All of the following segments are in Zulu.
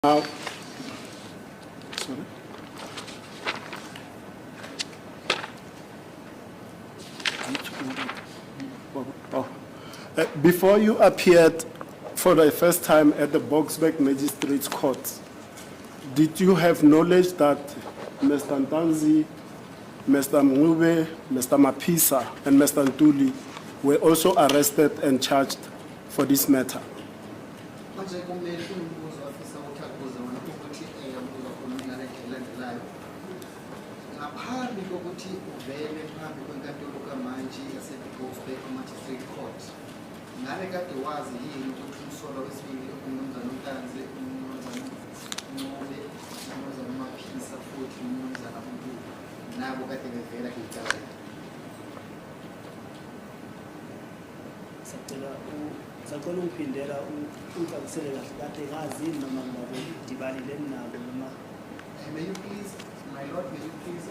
Sorry. Before you appeared for the first time at the Boksburg Magistrates Court, did you have knowledge that Mr. Ntanzi, Mr. Mngube, Mr. Mapisa, and Mr. Ntuli were also arrested and charged for this matter? Ngaphambi kokuthi uvele phambi kwenkantolo kaMantshi yaseBoksburg Magistrate Court, ngabe kade wazi yini ukuthi umsolwa wesibili uMnumzane uNtanzi, uMnumzane Mngube, uMnumzane Mapisa futhi uMnumzane Ntuli nabo kade bevela icala? Sacela ungiphindela uqalisele kahle kade ngazi noma ngibadibalile nabo noma. May you please, my lord, may you please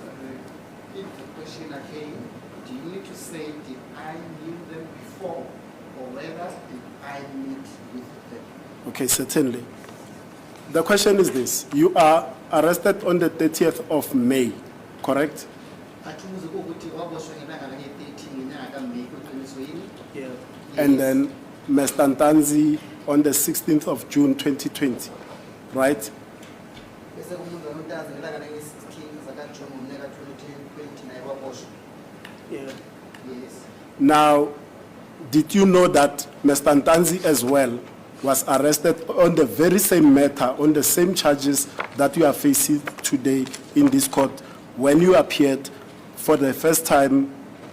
repeat the question again? Do you need to say, did I knew them before, or whether did I meet with them? Okay, certainly. The question is this. You are arrested on the 30th of May, correct? Yeah. And then Mr. Ntanzi on the 16th of June 2020, right? Yeah. Yes. Now, did you know that Mr. Ntanzi as well was arrested on the very same matter, on the same charges that you are facing today in this court when you appeared for the first time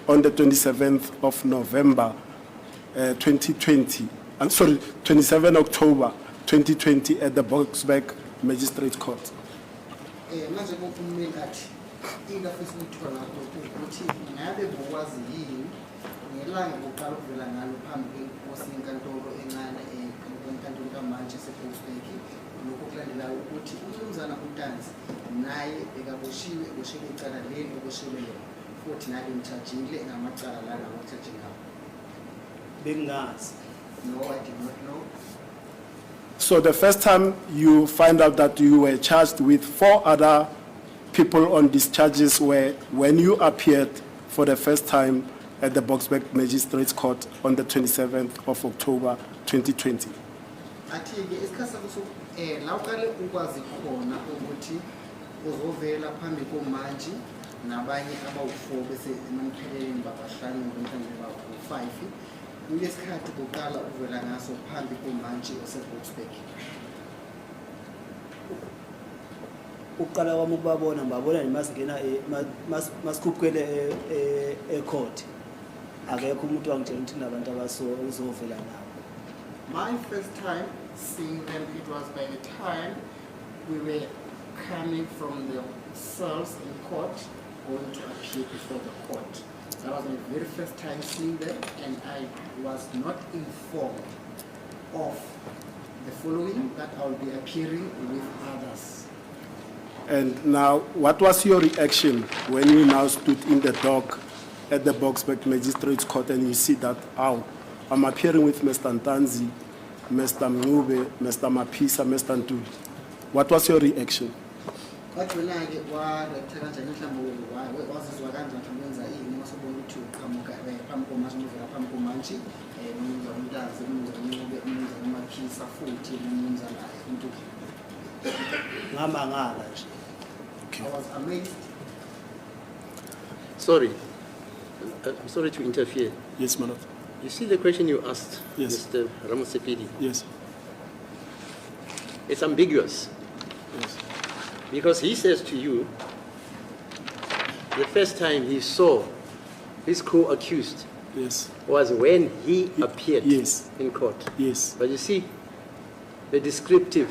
on the 27th of November 2020? I'm sorry, 27 October 2020 at the Boksburg Magistrate Court. Ingafisithola ukuthi ngabe bokwazi yini ngelanga lokuqala ukuvela ngalo phambi kwenkosi yenkantolo encane enkantolo kaMantshi eseBoksburg lokho kulandelayo ukuthi uMnumzane uNtanzi naye bekaboshiwe eboshelwe icala leli oboshelwe yena futhi naye umthajile ngamacala la namathaje ngawo? Bengazi. No, I did not know. So the first time you find out that you were charged with 4 other people on these charges were when you appeared for the first time at the Boksburg Magistrates Court on the 27th of October 2020. Athi-ke isikhathi sakho la uqale ukwazi khona ukuthi uzovela phambi koMantshi nabanye abawu-4 bese emapheleleni babahlanu ngokwentando bawu-5 kulesikhathi kuqala uvela ngaso phambi koMantshi oseBoksburg. Uqala kwami ukubabona ngibabona masingena masikhuphukele ecourt akekho umuntu wangitshela ukuthi nabantu abazovela nabo. My first time seeing them, it was by the time we were coming from the cells in court, going to appear before the court. That was my very first time seeing them, and I was not informed of the following, that I will be appearing with others. And now, what was your reaction when you now stood in the dock at the Boksburg Magistrates Court and you see that, oh, I'm appearing with Mr. Ntanzi, Mr. Mngube, Mr. Mapisa, Mr. Ntuli? What was your reaction? I was amazed. Sorry. I'm sorry to interfere. Yes, my lord. You see the question you asked, Yes. Mr. Ramosepidi? Yes. It's ambiguous. Yes. Because he says to you, the first time he saw his co-accused Yes. was when he appeared Yes. in court. Yes. But you see, the descriptive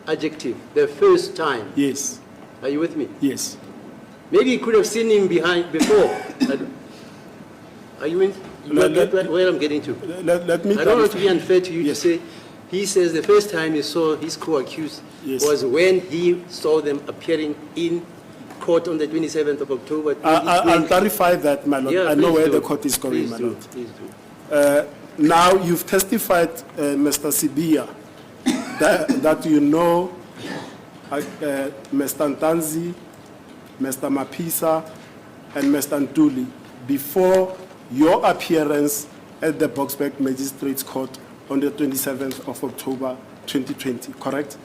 adjective, the first time. Yes. Are you with me? Yes. Maybe you could have seen him before. Are you in? You get where I'm getting to? Let me I don't want to be unfair to you Yes. to say, he says the first time he saw his co-accused Yes. was when he saw them appearing in court on the 27th of October. I'll clarify that, my lord. Yeah, I know please where do. the court is going, Please my do. lord. Please do. Now, you've testified, Mr. Sibia, that you know Mr. Ntanzi, Mr. Mapisa, and Mr. Ntuli before your appearance at the Boksburg Magistrates Court on the 27th of October 2020, correct?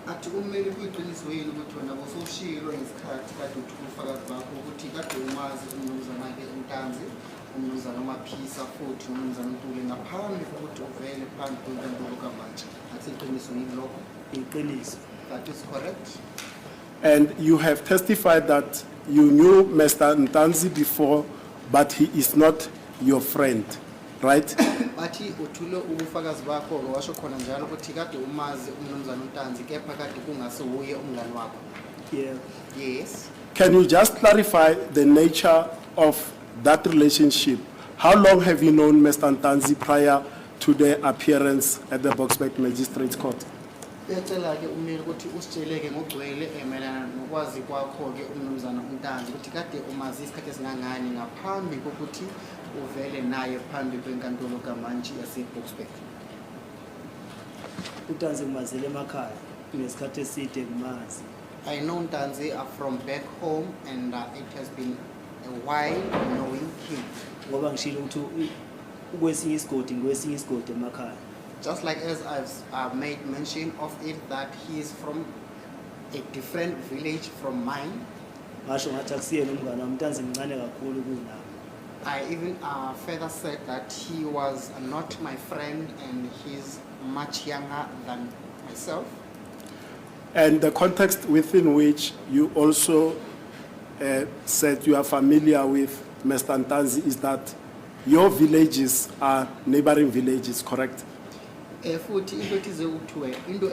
Athi ummeli kuyiqiniso yini ukuthi wena bowusushilo ngesikhathi kade uthula ubufakazi bakho ukuthi kade umazi umnumzana-ke uNtanzi, umnumzana uMaphisa futhi umnumzana uNtuli ngaphambi kokuthi uvele phambi kwenkantolo kamantshi. Athi iqiniso yini lokho? Iqiniso. That is correct. And you have testified that you knew Mr. Ntanzi before, but he is not your friend, right? Bathi uthule ubufakazi bakho washo khona njalo ukuthi kade umazi umnumzana uNtanzi kepha kade kungase uye umngani wakho. Yeah. Yes. Can you just clarify the nature of that relationship? How long have you known Mr. Ntanzi prior to the appearance at the Boksburg Magistrates Court? Uyacela-ke ummeli ukuthi usitsheleke ngokugcwele mayelana nokwazi kwakho-ke umnumzana uNtanzi ukuthi kade umazi isikhathi esingangani ngaphambi kokuthi uvele naye phambi kwenkantolo kamantshi yaseBoksburg. uNtanzi ngimazele emakhaya ngesikhathi eside ngimazi. I know Ntanzi from back home and it has been a while knowing him. Ngoba ngishilo ukuthi ukwesinye isigodi ngikwesinye isigodi emakhaya. Just like as I've made mention of it that he is from a different village from mine. Ngasho ngathi akusiyena umngane wami, uNtanzi mncane kakhulu kunami. I even further said that he was not my friend and he's much younger than myself. And the context within which you also said you are familiar with Mr. Ntanzi is that your villages are neighboring villages, correct? Futhi into ethize ukuthiwe into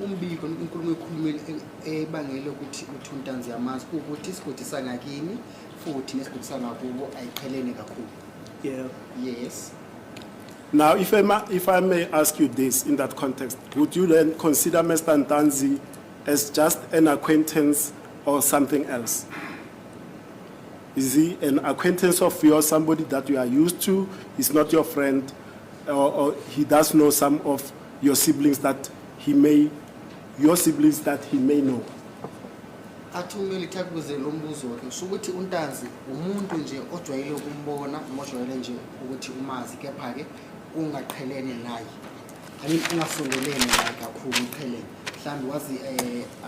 umbiko inkulumo ekhulumile ebangele ukuthi uNtanzi yamazi ukuthi isigodi sangakini futhi nesigodi sangakubo ayiqhelene kakhulu. Yeah. Yes. Now, if I may ask you this in that context, would you then consider Mr. Ntanzi as just an acquaintance or something else? Is he an acquaintance of yours, somebody that you are used to, is not your friend, or he does know some of your siblings that he may know? Athi ummeli thakuze lo mbuzo ke ukuthi uNtanzi umuntu nje ojwayele ukumbona noma ojwayele nje ukuthi umazi kepha ke ungaqhelene naye. I mean ungasondelene naye kakhulu uqhelene. Mhlambi wazi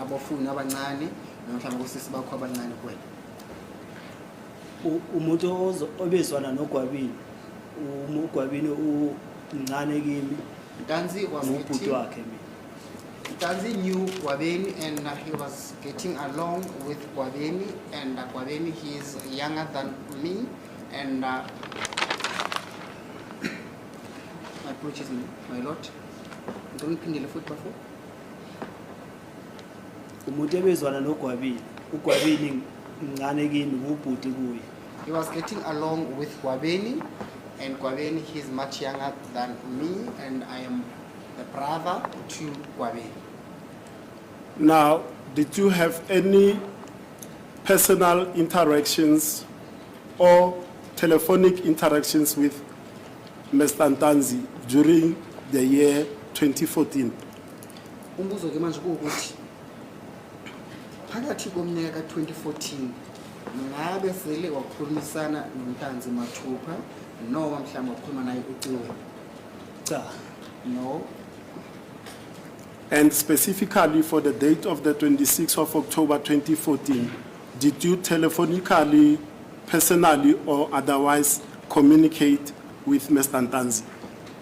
abafuni abancane noma mhlambi usisi bakho abancane kuwena. Umuntu obezwana noGwabini. uGwabini umncane kimi. Ntanzi was Ubhuti wakhe mina. Ntanzi knew Gwabeni and he was getting along with Gwabeni and Gwabeni he is younger than me and my approaches me, my lord. Don't you pindele futhi bafo? Umuntu ebezwana noGwabini. uGwabini mncane kimi ubhuti kuye. He was getting along with Gwabeni and Gwabeni he is much younger than me and I am the brother to Gwabeni. Now, did you have any personal interactions or telephonic interactions with Mr. Ntanzi during the year 2014? Umbuzo ke manje ukuthi phakathi komnyaka ka2014 ngabe sele wakhulumisana noNtanzi mathupha noma mhlawumbe wakhuluma naye uciwe? Cha. No. And specifically for the date of the 26th of October 2014, did you telephonically, personally or otherwise communicate with Mr. Ntanzi?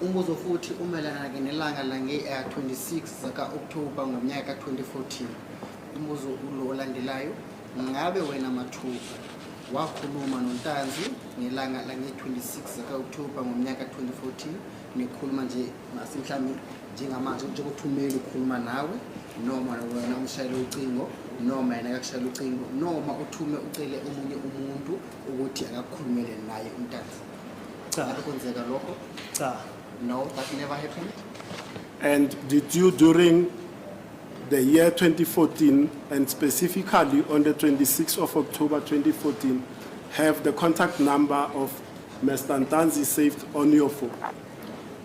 Umbuzo futhi umelana ke nelanga lange 26 zaka October ngomnyaka ka2014. Umbuzo ulo olandelayo ngabe wena mathupha wakhuluma noNtanzi ngelanga lange 26 zaka October ngomnyaka ka2014 nikhuluma nje masimhlami njengamanje njengokuthumela ukukhuluma nawe noma wena umshayele ucingo noma yena akakushayela ucingo noma uthume ucele omunye umuntu ukuthi akakhulumele naye uNtanzi? Cha. Akwenzeka lokho? Cha. No, that never happened. And did you during the year 2014 and specifically on the 26th of October 2014 have the contact number of Mr. Ntanzi saved on your phone?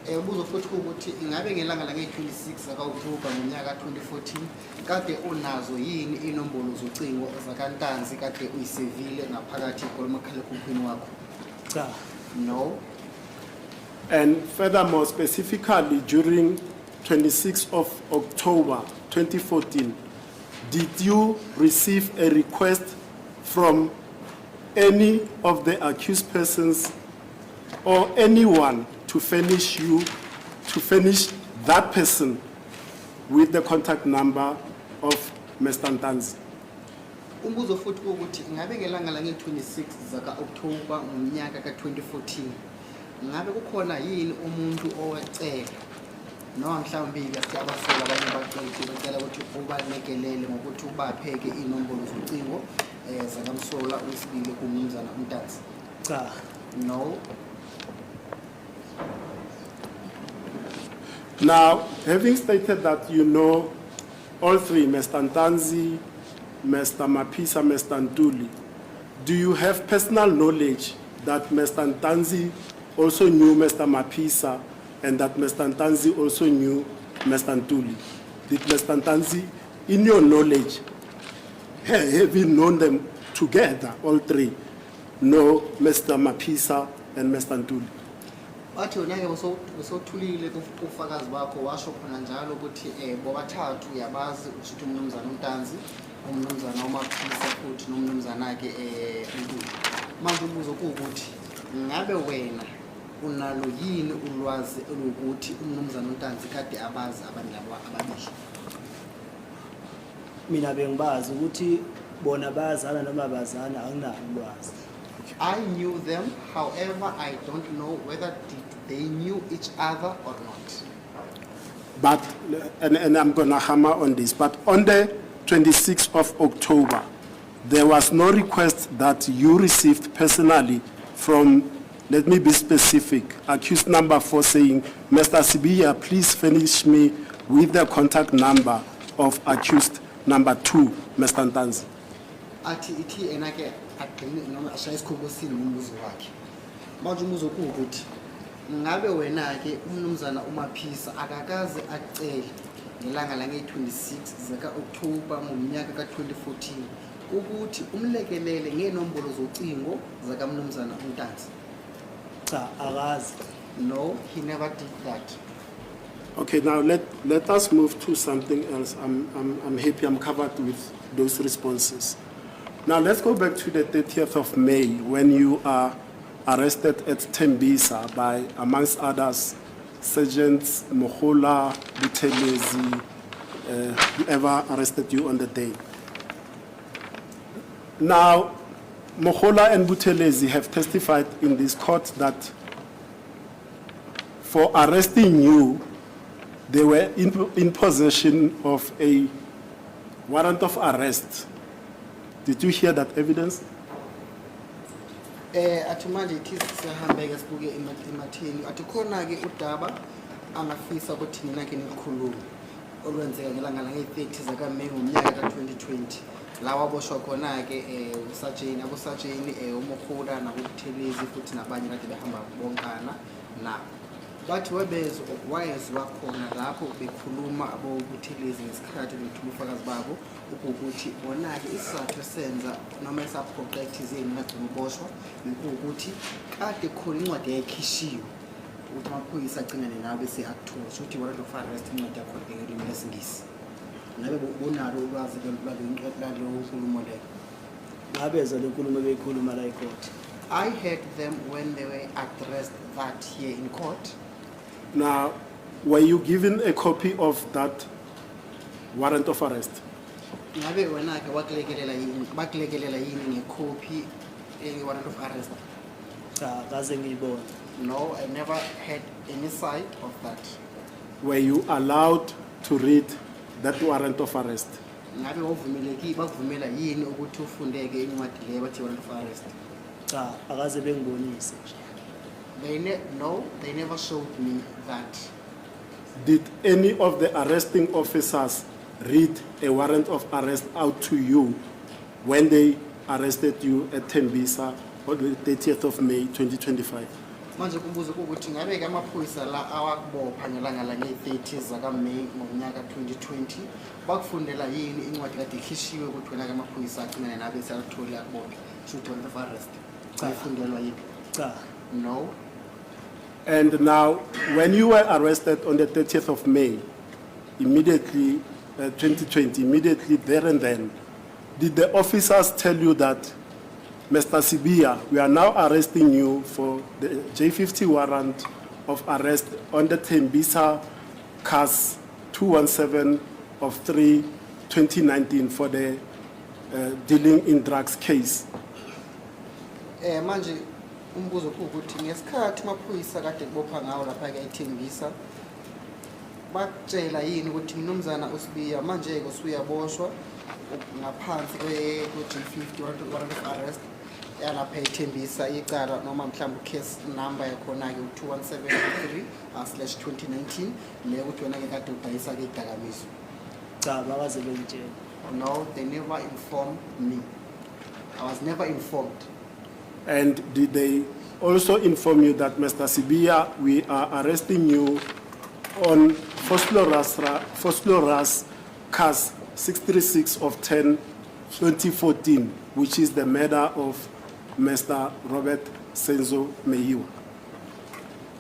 Ubuzo futhi ukuthi ingabe ngelanga la nge-26 zaka-October ngonyaka ka-2014 kade unazo yini inombolo zocingo zakaNtanzi kade uyisevile ngaphakathi komakhalekhukhwini wakho? Cha. No. And furthermore, specifically during 26th of October 2014, did you receive a request from any of the accused persons or anyone to furnish that person with the contact number of Mr. Ntanzi? Umbuzo futhi ukuthi ingabe ngelanga la nge-26 zaka-October ngonyaka ka-2014 ngabe kukhona yini umuntu owacela noma mhlawumbe ke abasola abanye bacela ukuthi ubalekelele ngokuthi ubapheke inombolo zocingo zakamsola wesibili kumnumzana uNtanzi? Cha. No. Now, having stated that you know all three, Mr. Ntanzi, Mr. Mapisa, Mr. Ntuli, do you have personal knowledge that Mr. Ntanzi also knew Mr. Mapisa and that Mr. Ntanzi also knew Mr. Ntuli? Did Mr. Ntanzi, in your knowledge, having known them together, all three, know Mr. Mapisa and Mr. Ntuli? Bathi wona-ke besothulile kufakazi bakho washo khona njalo ukuthi bobathathu uyabazi ukuthi umnumzana uNtanzi, umnumzana uMapisa futhi nomnumzana-ke uNtuli. Manje umbuzo kuwukuthi ngabe wena unalo yini ulwazi olukuthi umnumzana uNtanzi kade abazi abantu labo ababili? Mina bengibazi ukuthi bona bayazana noma bazana anginalo ulwazi. I knew them, however, I don't know whether they knew each other or not. But, and I'm going to hammer on this, but on the 26th of October, there was no request that you received personally from, let me be specific, accused number 4 saying, Mr. Sibiya, please furnish me with the contact number of accused number 2, Mr. Ntanzi. Athi ithi enake agcine noma ashaya isikhobosini ngombuzo wakhe. Manje umbuzo kuwukuthi ngabe wena-ke umnumzana uMapisa akakaze acele ngelanga la nge-26 zaka-October ngomnyaka ka-2014 ukuthi umlekelele ngenombolo zocingo zakamnumzana uNtanzi? Cha, akazi. No, he never did that. Okay, now let us move to something else. I'm happy I'm covered with those responses. Now let's go back to the 30th of May when you are arrested at Tembisa by, amongst others, Sergeants Mohola, Buthelezi, whoever arrested you on the day. Now, Mohola and Buthelezi have testified in this court that for arresting you, they were in possession of a warrant of arrest. Did you hear that evidence? Athi manje ithi sihambeke sibuke ematheni athi khona-ke udaba angafisa ukuthi nina-ke nilikhulume olwenzeka ngelanga la nge-30 zakaMeyi ngomnyaka ka-2020 la waboshwa khona-ke abosajeni uMohola naboButhelezi futhi nabanye kade behamba bonkana nabo. Bathi wayezwa khona lapho bekhuluma aboButhelezi ngesikhathi bethula ubufakazi babo ukuthi bona-ke isizathu esenza noma esaphoqa ekuthizeni nagcina uboshwa ukuthi kade khona incwadi yayikhishiwe ukuthi amaphoyisa agcinane nawe bese akuthola ukuthi warrant of arrest incwadi yakhona ngelimi lesiNgisi. Ngabe bonalo ulwazi laleyo nkulumo leyo? Ngabezwa le nkulumo beyikhuluma la ecourt. I heard them when they were addressed that here in court. Now, were you given a copy of that warrant of arrest? Ngabe wena-ke bakulekelela yini ngekhophi warrant of arrest? Cha, kaze ngiyibona. No, I never had any sight of that. Were you allowed to read that warrant of arrest? Ngabe bakuvumela yini ukuthi ufundeke incwadi leyo bathi warrant of arrest? Cha, akaze bengibonise. No, they never showed me that. Did any of the arresting officers read a warrant of arrest out to you when they arrested you at Tembisa on the 30th of May 2025? Manje kubuza ukuthi ngabe ke amaphoyisa la awakubopha ngelanga la nge-30 zakaMeyi ngonyaka 2020 bakufundela yini incwadi kade ikhishiwe ukuthi wena ke amaphoyisa agcina nabe siyathola akubophe shoot warrant of arrest ayifundelwa yiphi Cha. no And now, when you were arrested on the 30th of May, immediately, 2020, immediately there and then, did the officers tell you that, Mr. Sibia, we are now arresting you for the J50 warrant of arrest on the Tembisa CAS 217 of 3/2019 for the dealing in drugs case? manje umbuzo ukuthi ngesikhathi amaphoyisa kade kubopha ngawo lapha ke eThembisa bakutshela yini ukuthi mnumzana uSibiya manje ke usuyaboshwa ngaphansi kwe-G50 warrant of arrest yalapha eThembisa icala noma mhlawumbe case number yakhona ke 2173/2019 le ukuthi wena ke kade udayisa ke idakamizwa Cha bakaze bengitshela. no they never informed me I was never informed. And did they also inform you that, Mr. Sibia, we are arresting you on Phosphorus CAS 636 of 10/2014, which is the murder of Mr. Robert Senzo Meyiwa?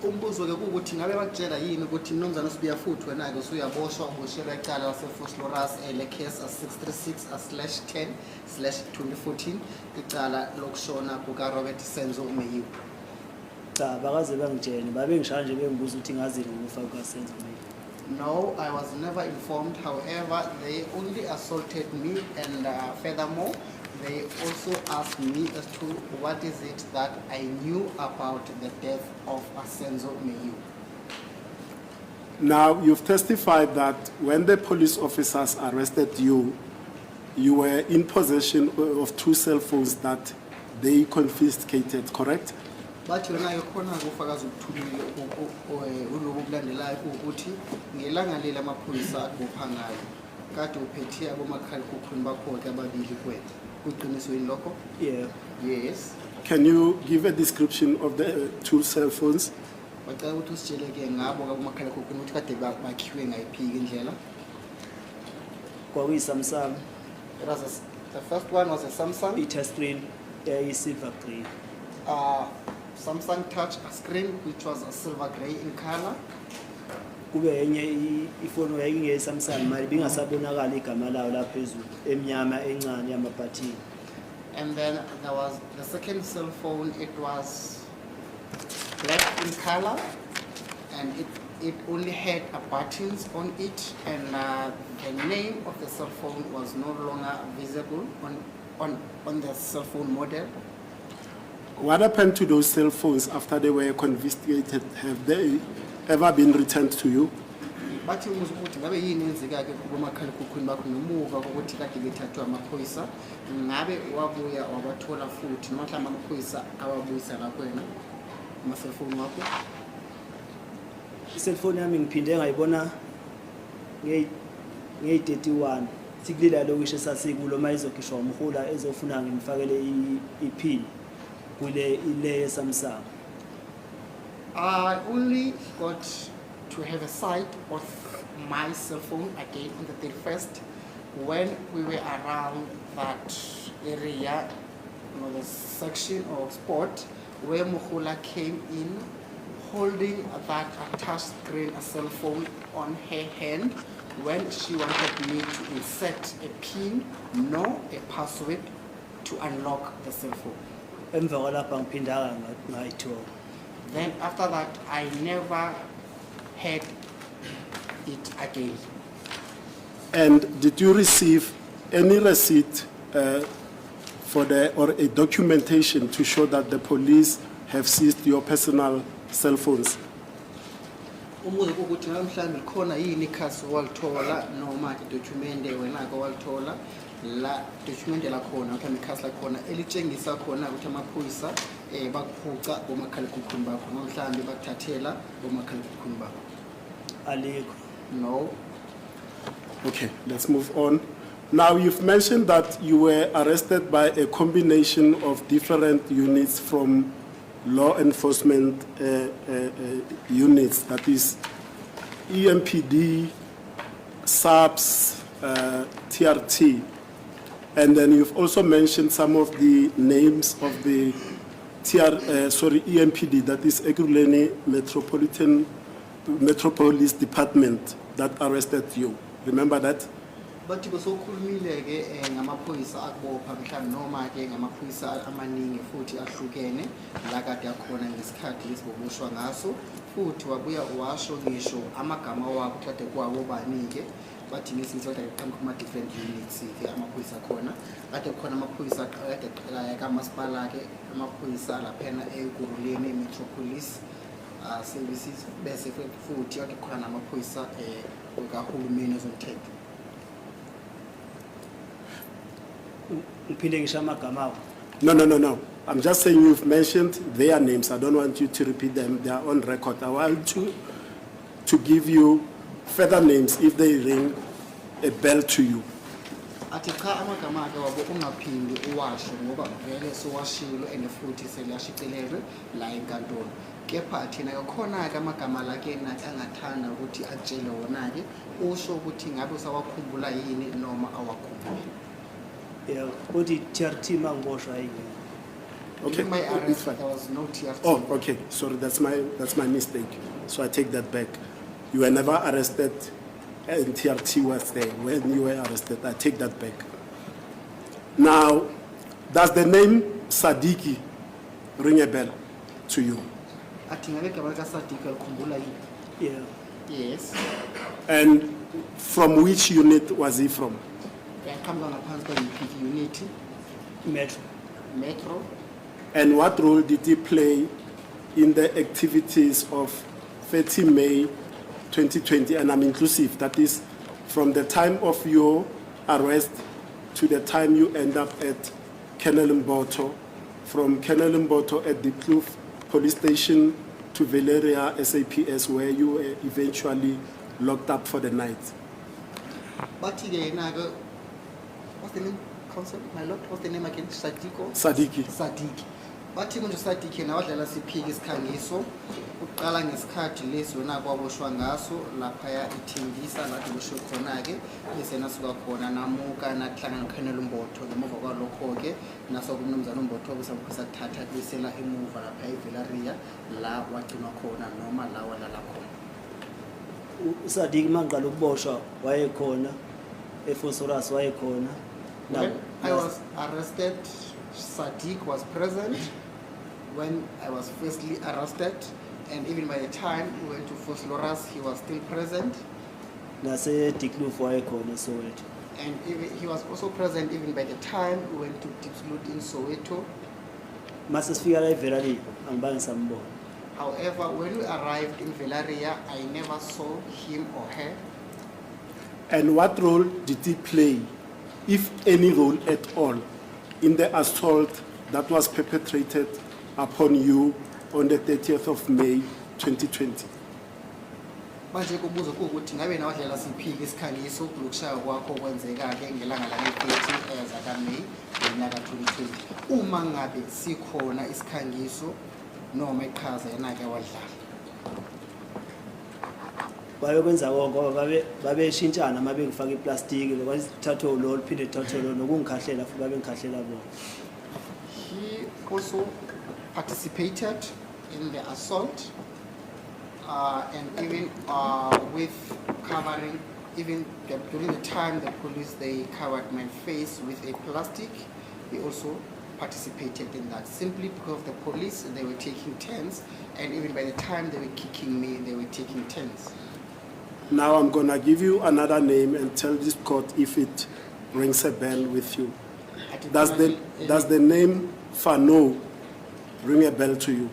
Umbuzo ke ukuthi ngabe bakutshela yini ukuthi mnumzana uSibiya futhi wena ke usuyaboshwa uboshelwa icala lasePhosphorus le case 636/10/2014 icala lokushona kuka Robert Senzo Meyiwa. Cha bakaze bangitshela babengishaya nje bengibuza ukuthi ngazini ngokufa kukaSenzo Meyiwa. No, I was never informed. However, they only assaulted me and furthermore, they also asked me as to what is it that I knew about the death of Senzo Meyiwa. Now, you've testified that when the police officers arrested you, you were in possession of 2 cell phones that they confiscated, correct? Bathi yona ikhona ukufakaza ukuthulile ulobu kulandelayo ukuthi ngelanga leli amaphoyisa akubopha ngayo kade uphethe abomakhalekhukhwini bakho ke ababili kwethu kuqiniswe yini lokho? Yeah. Yes. Can you give a description of the 2 cell phones? Bacela ukuthi usitshele ke ngabo abomakhalekhukhwini ukuthi kade bakhiwe ngayiphi indlela? Kwakuyi-Samsung. It was the first one was a Samsung. I-touch screen silver grey. Samsung touch screen which was a silver grey in color. Kube yenye ifoni yayingeyi-Samsung mali bingasabonakala igama layo la phezulu emnyama encane yamabhathini. And then there was the second cell phone. It was black in color, and it only had buttons on it, and the name of the cell phone was no longer visible on the cell phone model. What happened to those cell phones after they were confiscated? Have they ever been returned to you? Bathi umuzi ukuthi ngabe yini enzeka ke kubomakhalekhukhwini bakho ngemuva kokuthi kade bethathwa amaphoyisa ngabe wabuya wabathola futhi noma mhlawumbe amaphoyisa awabuyisa lapho wena ama-cellphone wakho? I-cellphone yami ngiphinde ngayibona ngeyi-31 sikulila lokisho esasikulo uma izokhishwa umhula ezofuna ngimfakele iphini kule ile Samsung. I only got to have a sight of my cell phone again on the 31st when we were around that area, the section or spot where Mukhula came in holding that touch screen cell phone on her hand when she wanted me to insert a PIN, no a password to unlock the cell phone. Emva kwalapha ngiphindanga ngayithola. Then after that, I never had it again. And did you receive any receipt or a documentation to show that the police have seized your personal cell phones? Umuze ukuthi namhlanje likhona yini ikhasi walithola noma idocumente wena ke walithola la documente lakhona mhlawumbe ikhasi lakhona elitshengisa khona ukuthi amaphoyisa bakuphuca bomakhalekhukhwini bakho namhlanje bakuthathela bomakhalekhukhwini bakho? Alikho. No. Okay, let's move on. Now, you've mentioned that you were arrested by a combination of different units from law enforcement units, that is EMPD, SAPS, TRT. And then you've also mentioned some of the names of the EMPD, that is Ekurhuleni Metropolis Department, that arrested you. Remember that? Bathi besokhulumile ke ngamaphoyisa akubopha mhlawumbe noma ke ngamaphoyisa amaningi futhi ahlukene la kade akhona ngesikhathi lesiboboshwa ngaso futhi wabuya washo ngisho amagama wabo kade kwabo banike bathi ngesinto kade qhamuka kuma different units ke amaphoyisa khona kade khona amaphoyisa kade qela kamasipala ke amaphoyisa laphena eGuruleni Metropolis services bese futhi kade khona amaphoyisa kahulumeni ezomthetho. Ngiphinde ngisho amagama awo. No. I'm just saying you've mentioned their names. I don't want you to repeat them. They are on record. I want to give you further names if they ring a bell to you. Athi cha amagama ake wabo ungaphindi uwasho ngoba vele sowashilo and futhi seliyashicilelwe la enkantolo. Kepha thina khona ke amagama la ke nathi angathanda ukuthi atshele wona ke usho ukuthi ngabe usawakhumbula yini noma awakhumbuli. Yeah, uthi TRT mangiboshwa yini. Okay. In my it's arrest, fine. there was no TRT. Oh, okay. Sorry, that's my mistake. So I take that back. You were never arrested, and TRT was there when you were arrested. I take that back. Now, does the name Sadiki ring a bell to you? Athi ngabe igama lika Sadiq alikhumbula yini? Yeah. Yes. And from which unit was he from? Yaqhamuka ngaphansi kwe-UPD unit, Metro. And what role did he play in the activities of 30 May 2020? And I'm inclusive, that is from the time of your arrest to the time you end up at Colonel Mboto, from Colonel Mboto at the Kloof Police Station to Valeria SAPS, where you were eventually locked up for the night. Bathi ke naga, what's the name? Concept, my lord, what's the name again? Sadiko? Sadiki. Sadiki. Bathi kunje Sadiki yena wadlala siphiki isikhangiso. Uqala ngesikhathi leso yona kwaboshwa ngaso lapha ithengisa lapho kusho khona ke bese nasuka khona namuka nahlangana noKhenelo Mboto ngemuva kwalokho ke naso kumnumzana uMbotho bese ukuthatha kuyisela emuva lapha eVelaria la wagcinwa khona noma la walala khona. uSadiq mangiqala ukuboshwa wayekhona eFosforus wayekhona. When I was arrested, Sadiq was present when I was firstly arrested, and even by the time we went to Phosphorus, he was still present, nase Dikloof wayekhona Soweto. and even, he was also present even by the time we went to Diepsloot in Soweto. Mase sifika la eVelaria angibange sambona. However, when we arrived in Velaria, I never saw him or her. And what role did he play, if any role at all, in the assault that was perpetrated upon you on the 30th of May 2020? Manje kubuzo ukuthi ngabe na wadlala siphiki isikhangiso lokushaya kwakho kwenzeka ke ngelanga la 30 zaka May ngonyaka 2020. Uma ngabe sikhona isikhangiso noma iqhaza yena ke wadlala. Bayokwenza konke ngoba babeshintshana mabe ngifaka iplastiki lokwasithatho lo liphinde thatho lo nokungikhahlela futhi babe ngikhahlela bona. He also participated in the assault and even with covering, even during the time the police they covered my face with a plastic, he also participated in that simply because the police they were taking turns, and even by the time they were kicking me they were taking turns. Now I'm going to give you another name and tell this court if it rings a bell with you. Does the name Fano ring a bell to you?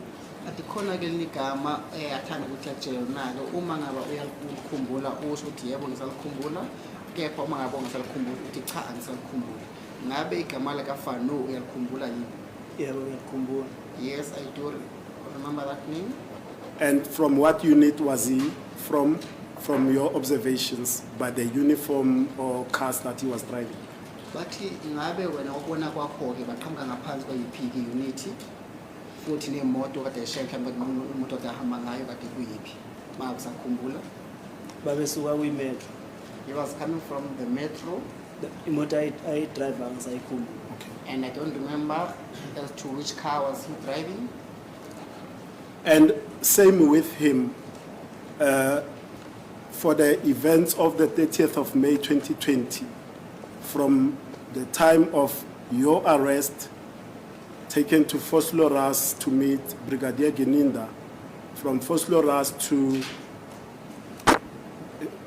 Atikhona ke ligama athanda ukuthi atshele nalo uma ngaba uyalikhumbula usho ukuthi yebo ngisalikhumbula, kepha uma ngaba ngisalikhumbula uthi cha angisalikhumbula. Ngabe igama lika Fano uyalikhumbula yini? Yebo ngiyakhumbula. Yes, I do remember that name. And from what unit was he from your observations by the uniform or cars that he was driving? Bathi ngabe wena ubona kwakho ke baqhamuka ngaphansi kweyiphiki unity futhi nemoto kade eshenka mhlawumbe imoto kade ahamba ngayo kade kuyiphi uma usakhumbula. babesuka kwi-metro He was coming from the metro, imoto ayidrayiva ngisayikhumbula. and I don't remember as to which car was he driving. And same with him, for the events of the 30th of May 2020, from the time of your arrest, taken to Vosloorus to meet Brigadier Geninda, from Vosloorus to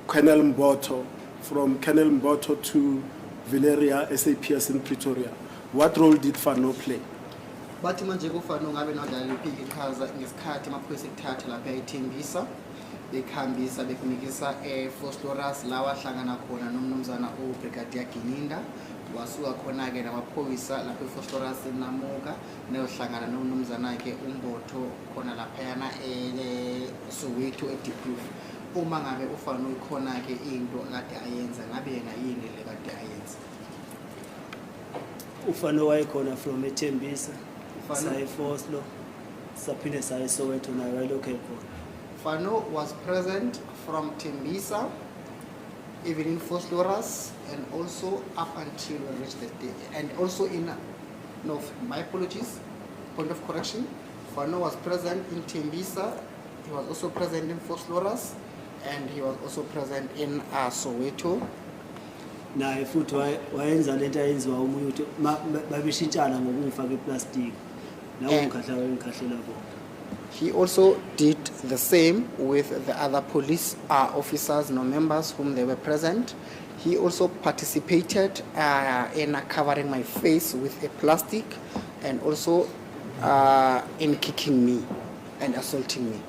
Colonel Mboto, from Colonel Mboto to Valeria SAPS in Pretoria. What role did Fano play? Bathi manje kufanele ngabe nodlala iphiki ichaza ngesikhathi amaphoyisa ekuthatha lapha eThembisa bekhambisa bekunikisa eVosloorus la wahlangana khona nomnumzana uBrigadier Geninda wasuka khona ke namaphoyisa lapha eVosloorus namuka neyohlangana nomnumzana ke uMbotho khona lapha yana eSoweto eDeepkloof. Uma ngabe ufanele khona ke into kade ayenza ngabe yena yini le kade ayenza. Ufano wayekhona from eThembisa Ufano? saye Foslo saphinde saye Soweto naye wayelokhu ekhona. Fano was present from Tembisa, even in Vosloorus, and also up until we reached the day. And also in, no, my apologies, point of correction. Fano was present in Tembisa, he was also present in Vosloorus, and he was also present in Soweto. Naye futhi wayenza lento ayenziwa umunye ukuthi babeshintshana ngokungifaka eplastic lawo ngikhahlele bona. He also did the same with the other police officers, no members whom they were present. He also participated in covering my face with a plastic and also in kicking me and assaulting me.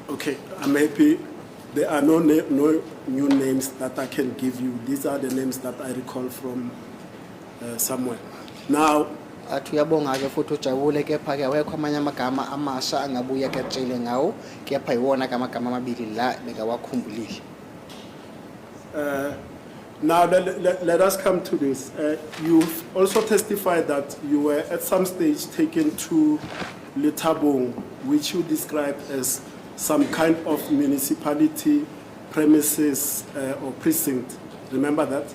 Okay, I'm happy. There are no new names that I can give you. These are the names that I recall from somewhere. Now, Tuyabonga ke futhi ujabule kepha ke awekho amanye amagama amasha angabuya ke tshele ngawo kepha iwona amagama amabili la bekawakhumbulile. now let us come to this. You've also testified that you were at some stage taken to Lethabong, which you described as some kind of municipality premises or precinct. Remember that?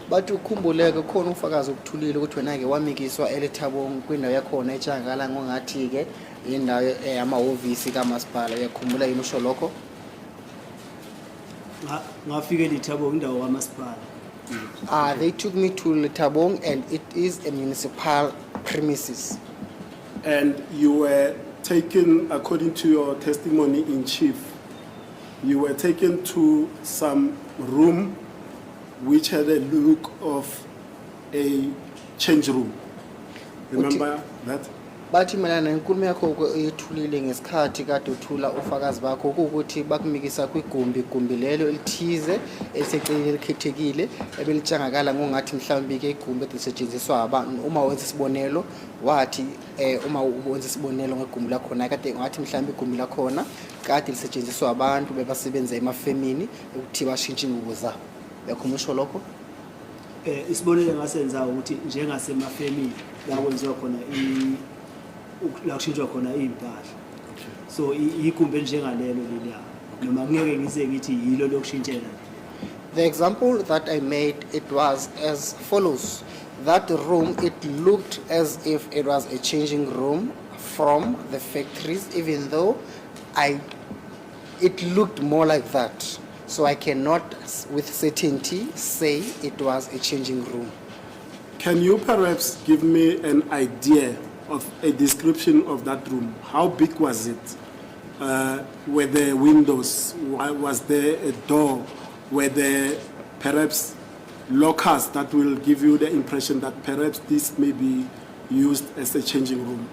Bathi ukhumbuleke khona ufakazi ukuthulile ukuthi wena ke wamikiswa eLethabong kwindawo yakhona etshangala ngongathi ke indawo amahhovisi kaMasipala. Uyakhumbula yini usho lokho? Ngafika eLethabong indawo kaMasipala. They took me to Lethabong and it is a municipal premises. And you were taken, according to your testimony in chief, you were taken to some room which had a look of a change room. Remember that? Bathi mina nenkulumo yakho ethulile ngesikhathi kade uthula ufakazi bakho ukuthi bakumikisa kwigumbi lelo elithize eliseceleni elikhethekile ebelitshangakala ngongathi mhlawumbe ke igumbi elisetshenziswa abantu. Uma wenza isibonelo wathi uma wenza isibonelo ngegumbi lakho na kade ngathi mhlawumbe igumbi lakho na kade lisetshenziswa abantu bebasebenza emafemini ukuthi bashintshe ingubo zabo. Uyakhumusho lokho? Isibonelo ngasenza ukuthi njengasemafemini la kwenziwa khona la kushintshwa khona impahla. So igumbi njengalelo leliya noma ngeke ngize ngithi yilo lokushintshela. The example that I made, it was as follows. That room, it looked as if it was a changing room from the factories, even though it looked more like that. So I cannot with certainty say it was a changing room. Can you perhaps give me an idea of a description of that room? How big was it? Were there windows? Was there a door? Were there perhaps lockers that will give you the impression that perhaps this may be used as a changing room?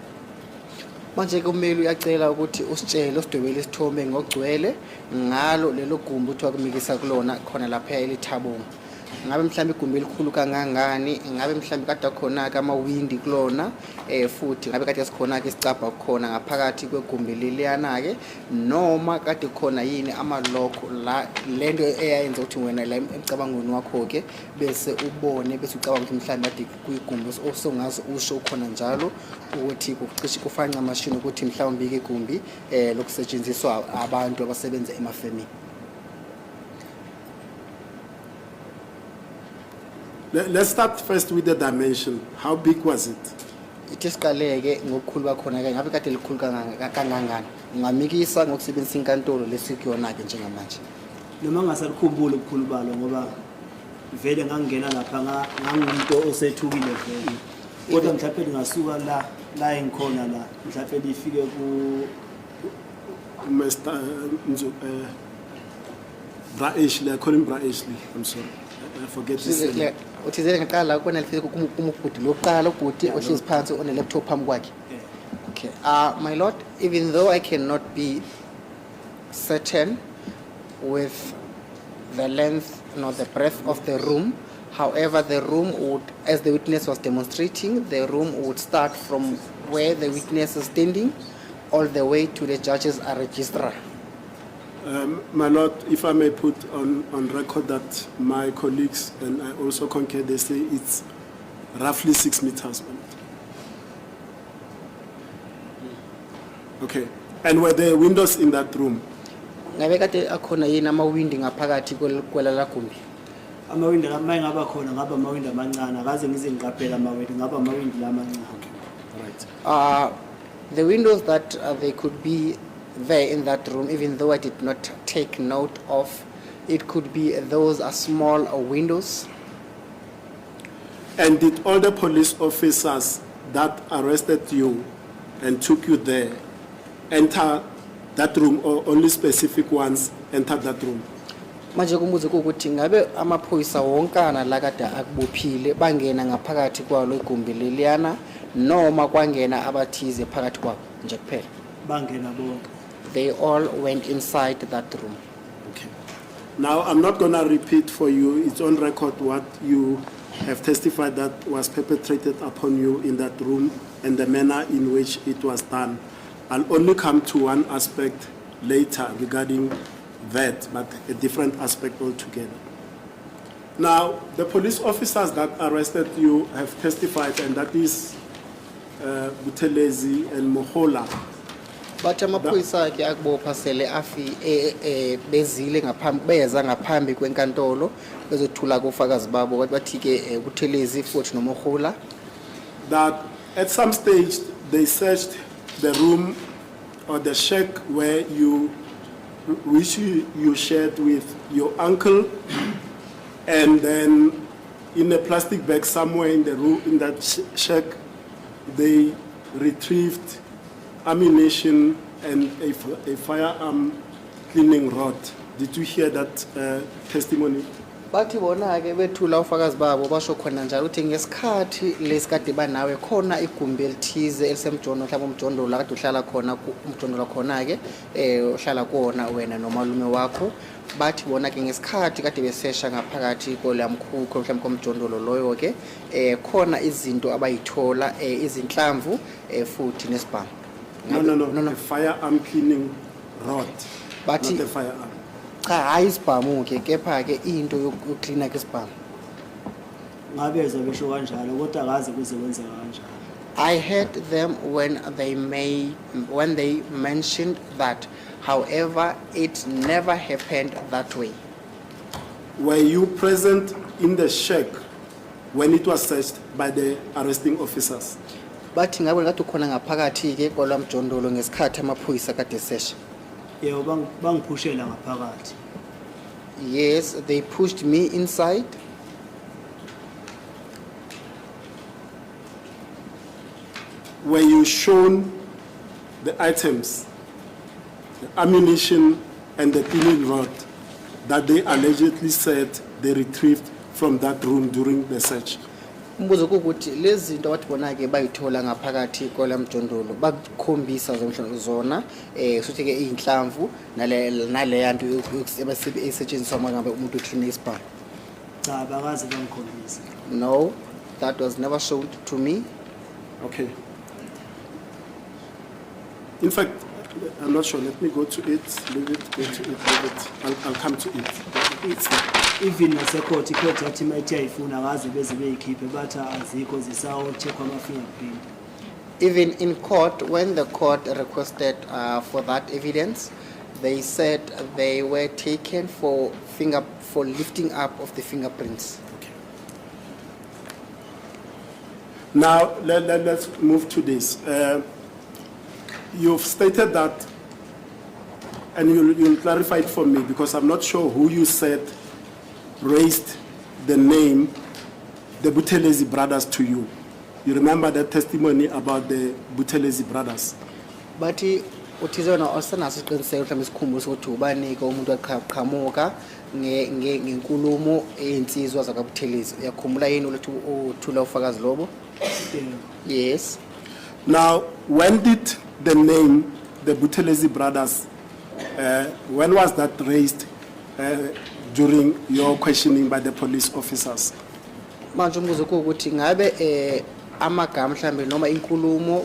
Manje kumele uyacela ukuthi usitshele usidwebele isithombe ngogcwele ngalo lelo gumbi uthi wakumikisa kulona khona lapha eLethabong. ngabe mhlawumbe igumbi elikhulu kangangani, ngabe mhlawumbe kade khona ke amawindi kulona, futhi ngabe kade sikhona ke isicabha khona ngaphakathi kwegumbi leliyana ke, noma kade khona yini amalokho la lento eyayenza ukuthi wena la emcabangweni wakho ke bese ubone bese ucabanga ukuthi mhlawumbe kade kuyigumbi osongazi usho khona njalo ukuthi kucishe kufana amashini ukuthi mhlawumbe ke igumbi lokusetshenziswa abantu abasebenza emafemini. Let's start first with the dimension. How big was it? Ithi siqaleke ngokukhulu bakhona ke ngabe kade likhulu kangangani, ungamikisa ngokusebenzisa inkantolo lesikuyona ke njengamanje. Noma ngasalikhumbula ukukhulu balo ngoba vele ngangena lapha ngangumuntu osethukile vele. Kodwa mhlawumbe ngasuka la engikhona la mhlawumbe lifike ku Mr. Bra Ashley, I call him Bra Ashley. I'm sorry. I forget his name. Uthizele ngaqala ukona lifike kumubhudi loqala ubhudi ohlezi phansi one laptop phambi kwakhe. Okay. My lord, even though I cannot be certain with the length nor the breadth of the room, however, the room would, as the witness was demonstrating, the room would start from where the witness is standing all the way to the judge's registrar. My lord, if I may put on record that my colleagues and I also concur, they say it's roughly 6 meters. Okay. And were there windows in that room? Ngabe kade akhona yini amawindi ngaphakathi kwelala gumbi? amawindi ngaba khona ngaba amawindi amancane akaze ngize ngiqaphela amawindi ngaba amawindi lamancane. Right. The windows that they could be there in that room, even though I did not take note of, it could be those are small windows. And did all the police officers that arrested you and took you there enter that room, or only specific ones entered that room? Manje kumbuzo ukuthi ngabe amaphoyisa wonkana la kade akubophile bangena ngaphakathi kwalo igumbi leliyana noma kwangena abathize phakathi kwabo nje kuphela? Bangena bonke. They all went inside that room. Okay. Now, I'm not going to repeat for you. It's on record what you have testified that was perpetrated upon you in that room and the manner in which it was done. I'll only come to one aspect later regarding that, but a different aspect altogether. Now, the police officers that arrested you have testified, and that is Buthelezi and Mohola. But amaphoyisa ke akubopha sele afi bezile ngaphambi beza ngaphambi kwenkantolo bezothula kofakazi babo bathi ke Buthelezi futhi noMohola that at some stage they searched the room or the shack which you shared with your uncle, and then in a plastic bag somewhere in the room, in that shack, they retrieved ammunition and a firearm cleaning rod. Did you hear that testimony? bathi bona ke bethula ufakazi babo basho khona njalo ukuthi ngesikhathi lesikade banawe khona igumbi elithize elisemjondo mhlawumbe umjondo la kade uhlala khona umjondo la khona ke uhlala kuona wena nomalume wakho. Bathi bona ke ngesikhathi kade besesha ngaphakathi kolamkhukho mhlawumbe komjondo loyo ke khona izinto abayithola izinhlamvu futhi nesibhamu. No. A firearm cleaning rod. But not a firearm. Cha hayi isibhamu ke kepha ke into yokucleana ke isibhamu. Ngabezwa besho kanjalo kodwa akaze kuze kwenzeka kanjalo. I heard them when they mentioned that, however, it never happened that way. Were you present in the shack when it was searched by the arresting officers? Bathi ngabe ngathi khona ngaphakathi ke kolamjondolo ngesikhathi amaphoyisa kade sesha. Yebo bangiphushela ngaphakathi. Yes, they pushed me inside. Were you shown the items, the ammunition and the cleaning rod that they allegedly said they retrieved from that room during the search? Umbuzo ukuthi lezi zinto wathi bona ke bayithola ngaphakathi kolamjondolo bakukhombisa zona futhi ke inhlamvu nale yanto esetshenziswa ngabe umuntu uclean isibhamu. Cha bakaze bangikhombisa. No, that was never shown to me. Okay. In fact, I'm not sure. Let me go to it, leave it, go to it, leave it. I'll come to it. It's, Even nasecourt icourt yathi mayithi ayifuna akaze beze beyikhiphe bathi azikho zisawo-check ama-fingerprint. Even in court, when the court requested for that evidence, they said they were taken for lifting up of the fingerprints. now, let's move to this. You've stated that, and you'll clarify it for me because I'm not sure who you said raised the name, the Buthelezi brothers to you. You remember that testimony about the Buthelezi brothers? But uthizona osanaso isiqiniseko mhlawumbe isikhumbuzo sokuthi ubanika umuntu aqhamuka ngenkulumo eyinsizwa zakwaButhelezi. Uyakhumbula yini ukuthi uthula ufakazi lobo? Yeah. Yes. Now, when did the name, the Buthelezi brothers, when was that raised during your questioning by the police officers? Manje umbuzo ukuthi ngabe amagama mhlambe noma inkulumo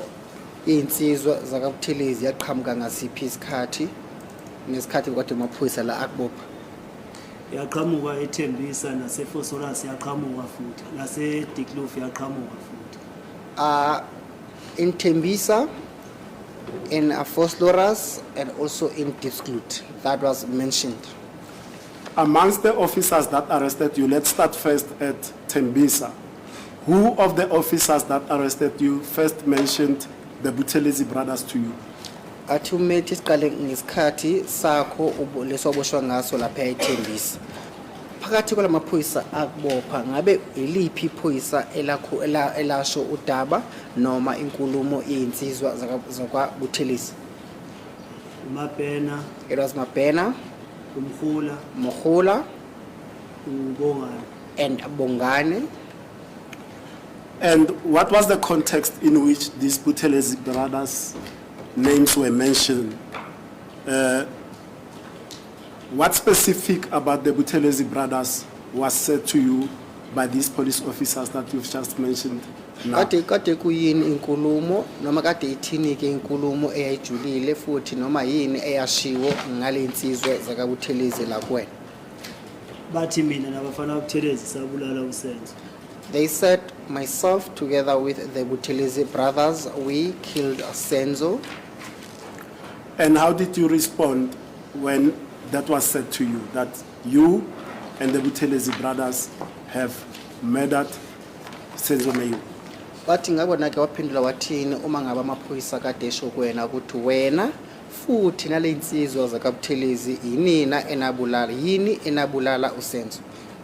yeyinsizwa zakwaButhelezi yaqhamuka ngasiphi isikhathi ngesikhathi kade amaphoyisa la akubopha? Yaqhamuka eThembisa naseFosorus yaqhamuka futhi naseDieklof yaqhamuka futhi. In Tembisa, in Vosloorus, and also in Diepsloot. That was mentioned. Amongst the officers that arrested you, let's start first at Tembisa. Who of the officers that arrested you first mentioned the Buthelezi brothers to you? Athi umethi siqale ngesikhathi sakho lesoboshwa ngaso lapha eThembisa. Phakathi kwalamaphoyisa akubopha ngabe iliphi iphoyisa elasho udaba noma inkulumo yeyinsizwa zakwaButhelezi? uMabhena, It was Mabhena, uMkhula, Mohula, uBongane. and Bongane. And what was the context in which these Buthelezi brothers' names were mentioned? What specific about the Buthelezi brothers was said to you by these police officers that you've just mentioned now? Kade kuyini inkulumo noma kade ithini ke inkulumo eyayijulile futhi noma yini eyashiwo ngale insizwe zakaButhelezi la kuwena? Bathi mina nabafana baButhelezi sabulala uSenzo. They said, myself together with the Buthelezi brothers, we killed Senzo. And how did you respond when that was said to you, that you and the Buthelezi brothers have murdered Senzo Meyiwa? Bathi ngabona ke waphendula wathini uma ngaba amaphoyisa kade esho kuwena ukuthi wena futhi nale insizwa zakaButhelezi yini enabulala uSenzo?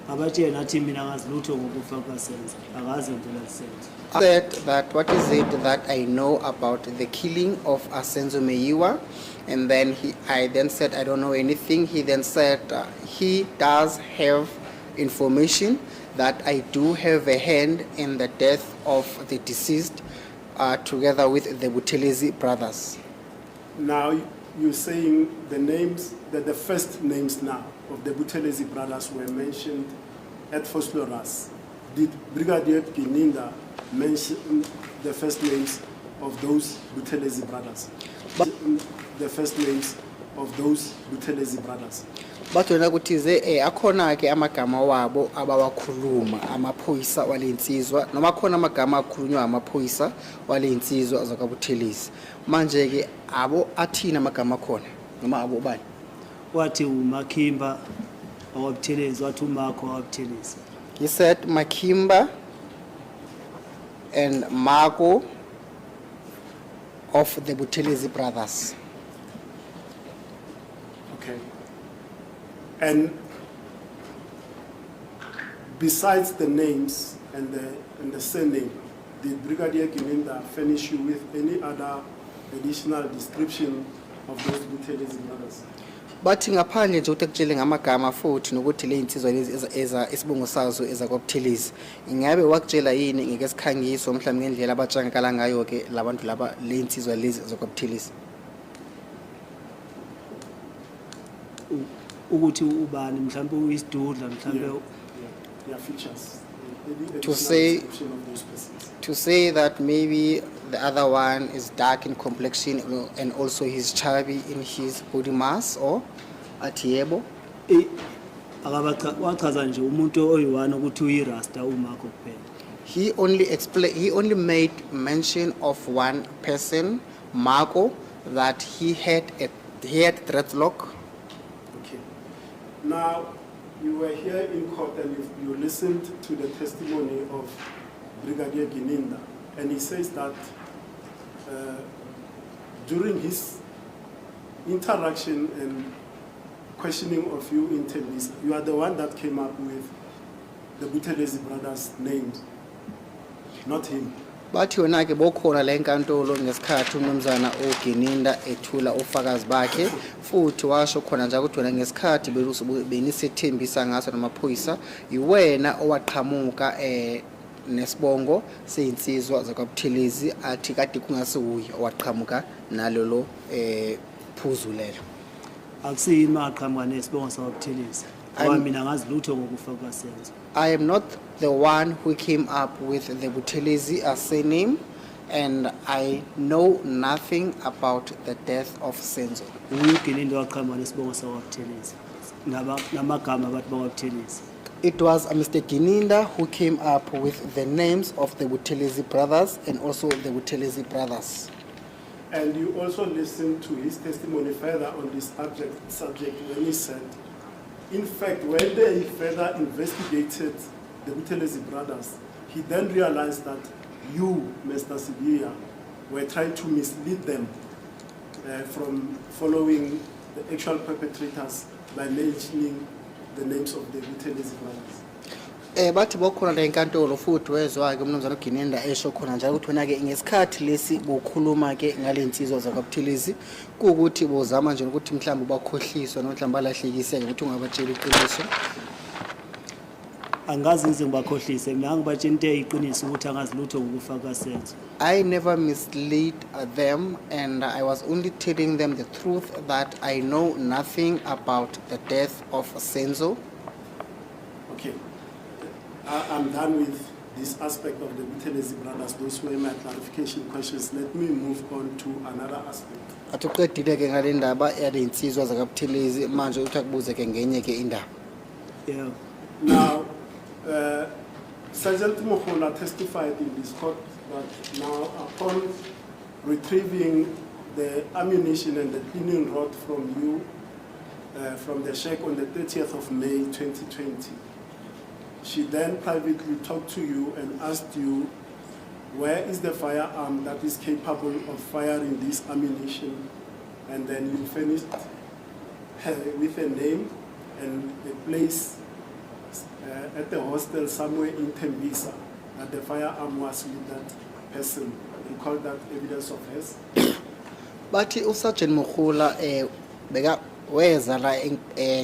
Abatshela nathi mina ngazilutho ngokufa kwaSenzo. Akaze ngempela liSenzo. I said that what is it that I know about the killing of Senzo Meyiwa, and then I then said I don't know anything. He then said he does have information that I do have a hand in the death of the deceased, together with the Buthelezi brothers. Now you're saying the names, that the first names now of the Buthelezi brothers were mentioned at Vosloorus. Did Brigadier Gininda mention the first names of those Buthelezi brothers? The first names of those Buthelezi brothers? But wena kuthize akhona ke amagama wabo abawakhuluma amaphoyisa walensizwa noma khona amagama akhulunywa amaphoyisa walensizwa zakwaButhelezi. Manje ke abo athina amagama khona noma abo bani? Wathi uMakhimba waButhelezi, wathi uMakho waButhelezi. He said Makimba and Marco of the Buthelezi brothers. Okay. And besides the names and the surname, did Brigadier Gininda furnish you with any other additional description of those Buthelezi brothers? Bathi ngaphandle nje ukuthi kutshele ngamagama futhi nokuthi le insizwa lezi isibongo sazo ezakwaButhelezi, ingabe wakutshela yini ngeke sikhangiso mhlawumbe ngendlela abatshangakala ngayo ke labantu laba le insizwa lezi zakwaButhelezi? Ukuthi ubani mhlawumbe uyisidudla mhlawumbe their features. Any To additional say- description of those persons. To say that maybe the other one is dark in complexion and also he's chubby in his body mass or atiyebo. Wachaza nje umuntu oyi-1 ukuthi uyirasta uMarco kuphela. He only made mention of one person, Marco, that he had dreadlock. Okay. Now, you were here in court and you listened to the testimony of Brigadier Gininda, and he says that during his interaction and questioning of you in Tembisa, you are the one that came up with the Buthelezi brothers' names, not him. Bathi yona ke bokhona le nkantolo ngesikhathi umnumzana uGininda ethula ufakazi bakhe futhi washo khona nje ukuthi wena ngesikhathi benisethembisa ngaso namaphoyisa iwena owaqhamuka nesibongo seyinsizwa zakwaButhelezi athi kade kungase uye owaqhamuka nalolo phuzu lelo. Akusiyini maqhamuka nesibongo sakwaButhelezi. Ngoba mina ngazi lutho ngokufa kukaSenzo. I am not the one who came up with the Buthelezi as surname, and I know nothing about the death of Senzo. UGininda waqhamuka nesibongo sakwaButhelezi. Namagama abantu bakwaButhelezi. It was Mr. Gininda who came up with the names of the Buthelezi brothers and also the Buthelezi brothers. And you also listened to his testimony further on this subject when he said, in fact, when they further investigated the Buthelezi brothers, he then realized that you, Mr. Sibiya, were trying to mislead them from following the actual perpetrators by mentioning the names of the Buthelezi brothers. Bathi bokhona la enkantolo futhi wezwa ke umnumzana uGininda esho khona njalo ukuthi wena ke ngesikhathi lesi bokhuluma ke ngalensizwa zakwaButhelezi kuukuthi bozama nje ukuthi mhlawumbe bakhohliswa nomhlawumbe balahlekise ukuthi ungabatshela iqiniso. Angazi ngize ngibakhohlise mina ngibatshela into eyiqiniso ukuthi angazi lutho ngokufa kukaSenzo. I never mislead them, and I was only telling them the truth that I know nothing about the death of Senzo. Okay. I'm done with this aspect of the Buthelezi brothers. Those were my clarification questions. Let me move on to another aspect. Atuqedile ke ngale ndaba yalensizwa zakwaButhelezi manje uthi akubuze ke ngenye ke indaba. Yeah. Now, Sergeant Mohola testified in this court that now upon retrieving the ammunition and the cleaning rod from you, from the shack on the 30th of May 2020, she then privately talked to you and asked you, where is the firearm that is capable of firing this ammunition? And then you finished with a name and a place at the hostel somewhere in Tembisa that the firearm was with that person. You call that evidence of hers? Bathi uSergeant Mohola beka weza la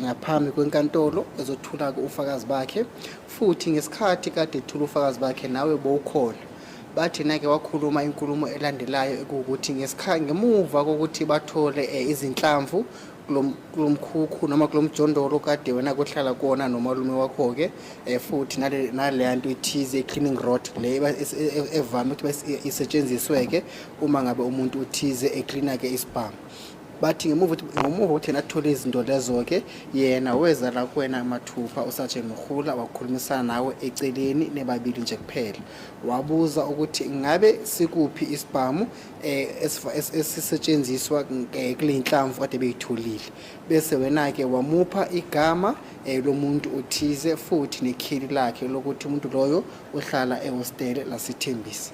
ngaphambi kwenkantolo ezothula ufakazi bakhe futhi ngesikhathi kade ethula ufakazi bakhe nawe bowukhona. Bathi nake wakhuluma inkulumo elandelayo ukuthi ngesikhathi ngemuva kokuthi bathole izinhlamvu kulomkhukhu noma kulomjondolo kade wena kohlala kuona nomalume wakho ke futhi nale yanto ithize cleaning rod le evame ukuthi isetshenziswe ke uma ngabe umuntu uthize ecleaner ke isibhamu. Bathi ngemuva ukuthi nathole izinto lezo ke yena weza la kuwena mathupha uSergeant Mohola wakhulumisana nawe eceleni nebabili nje kuphela wabuza ukuthi ngabe sikuphi isibhamu esisetshenziswa kule inhlamvu kade beyitholile bese wena ke wamupha igama lomuntu uthize futhi nekheli lakhe lokuthi umuntu loyo uhlala ehostel laseThembisa.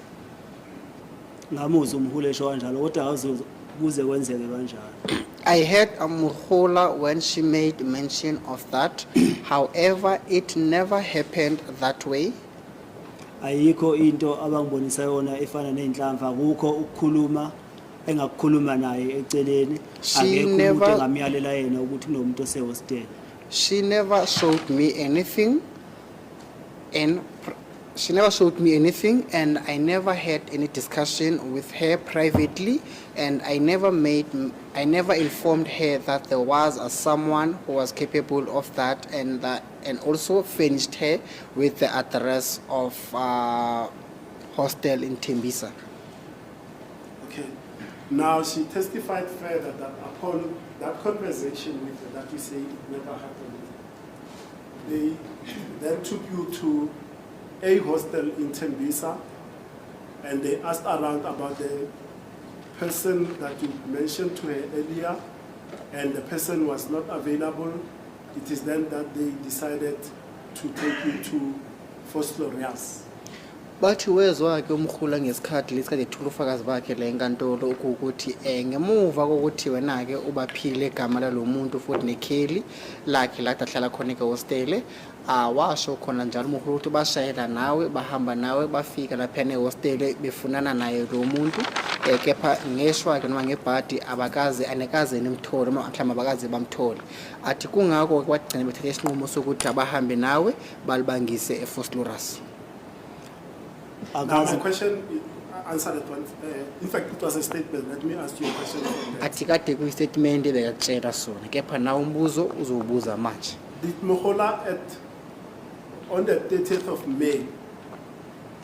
Ngamuzwa umhule esho kanjalo kodwa akazuze kuze kwenzeke kanjalo. I heard Mohola when she made mention of that. However, it never happened that way. Ayikho into abangibonisa yona efana nenhlamvu akukho ukukhuluma engakukhuluma naye eceleni akekho umuntu engamyalela yena ukuthi kunomuntu osehostel. She never showed me anything and I never had any discussion with her privately, and I never informed her that there was someone who was capable of that and that and also furnished her with the address of hostel in Tembisa. Okay. Now, she testified further that upon that conversation with her, that you say it never happened, they then took you to a hostel in Tembisa, and they asked around about the person that you mentioned to her earlier, and the person was not available. It is then that they decided to take you to Foslorias. Bathi wezwa-ke umkhula ngesikhathi lesi kade ethula ufakazi bakhe le nkantolo ukuthi ngemuva kokuthi wena-ke ubaphile igama lalo muntu futhi nekheli lakhe la ahlala khona ehostele washo khona njalo umkhulu ukuthi bashayela nawe bahamba nawe bafika laphana ehostele befunana naye lo muntu kepha ngeshwa-ke noma ngebhadi anekaze nimthole noma mhlawumbe abakaze bamthole athi kungako kwagcina bethathe isinqumo sokuthi abahambe nawe balibangise eFosloras. Now, my question, answer that one. In fact, it was a statement. Let me ask you a question from that. Athi kade kuyistatement ebekatshela sona kepha nawo umbuzo uzowubuza manje. Did Mohola on the 30th of May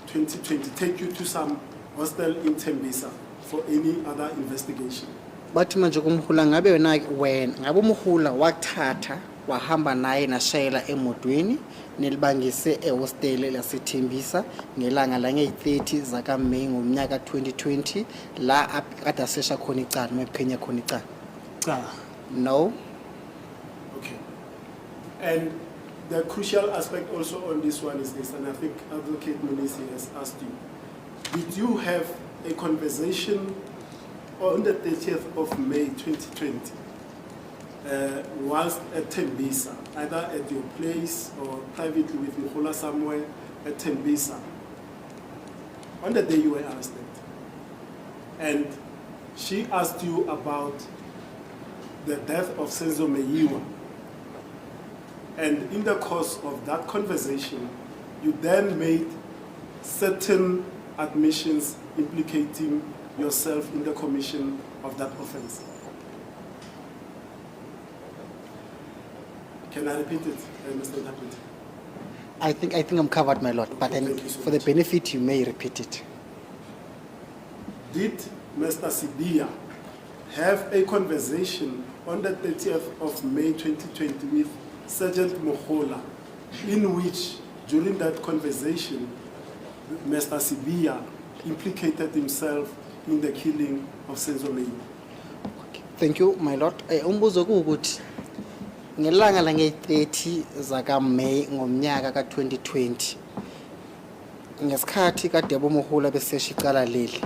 2020 take you to some hostel in Tembisa for any other investigation? Bathi manje kumhula ngabe ngabe umhula wathatha wahamba naye nashayela emotweni nilibangise ehostele laseThembisa ngelanga lange-30 zakaMeyi ngomnyaka 2020 la kade asesha khona icala noma ephenya khona icala. Cha. No. Okay. And the crucial aspect also on this one is this, and I think Advocate Munisi has asked you, did you have a conversation on the 30th of May 2020 whilst at Tembisa, either at your place or privately with Mohola somewhere at Tembisa, on the day you were arrested? And she asked you about the death of Senzo Meyiwa. And in the course of that conversation, you then made certain admissions implicating yourself in the commission of that offense. Can I repeat it, Mr. Interpreter? I think I'm covered, my lord, but then Thank you so for the much. benefit you may repeat it. Did Mr. Sibia have a conversation on the 30th of May 2020 with Sergeant Mohola, in which, during that conversation, Mr. Sibia implicated himself in the killing of Senzo Meyiwa? Okay. Thank you, my lord. Umbuzo kuwukuthi ngelanga lange-30 zakaMeyi ngomnyaka ka-2020 ngesikhathi kade aboMohola besesha icala leli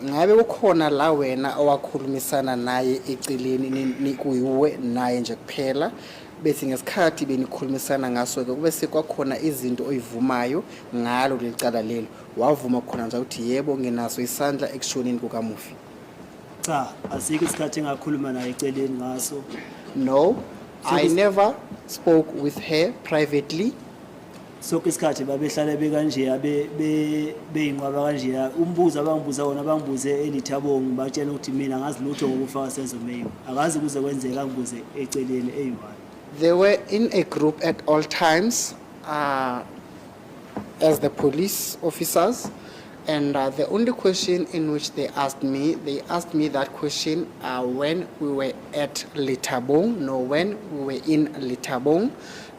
ngabe kukhona la wena owakhulumisana naye eceleni kuyiwe naye nje kuphela bethi ngesikhathi benikhulumisana ngaso ke kube sekwakhona izinto oyivumayo ngalo lecala leli wavuma khona nje ukuthi yebo nginaso isandla ekushoneni kukaMufi? Cha, asikho isikhathi engakhuluma naye eceleni ngaso. No, So I this- never spoke with her privately. Sonke isikhathi babehlala bekanje beyinqwaba kanje umbuzo abangibuza wona bangibuze eLithabongo batshela ukuthi mina ngazi lutho ngokufa Senzo Meyiwa akazi kuze kwenzeka ngibuze eceleni eyi1. They were in a group at all times as the police officers, and the only question in which they asked me that question when we were at Lithabong, no, when we were in Lithabong,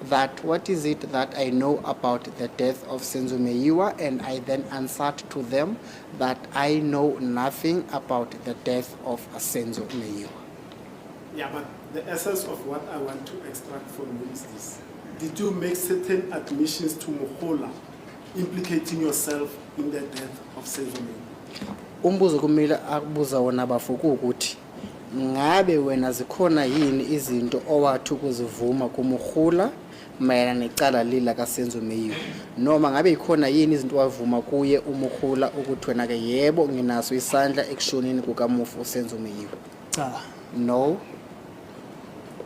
that what is it that I know about the death of Senzo Meyiwa, and I then answered to them that I know nothing about the death of Senzo Meyiwa. Yeah, but the essence of what I want to extract from you is this. Did you make certain admissions to Mohola implicating yourself in the death of Senzo Meyiwa? Umbuzo kumele akubuza wona bafuku ukuthi ngabe wena zikhona yini izinto owathi ukuzivuma kuMohola mayelana necala lila kaSenzo Meyiwa, noma ngabe ikhona yini izinto wavuma kuye uMohola ukuthi wena ke yebo nginaso isandla ekushoneni kukaMufi uSenzo Meyiwa? Cha. No.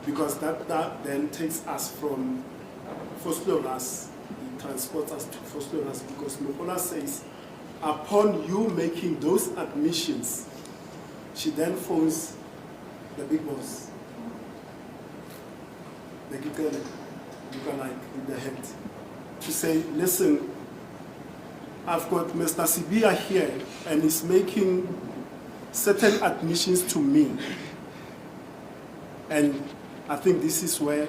Because that then takes us from Foslorias, it transports us to Foslorias, because Mohola says, upon you making those admissions, she then phones the big boss, the Gikele, like with the head, to say, listen, I've got Mr. Sibia here and he's making certain admissions to me. And I think this is where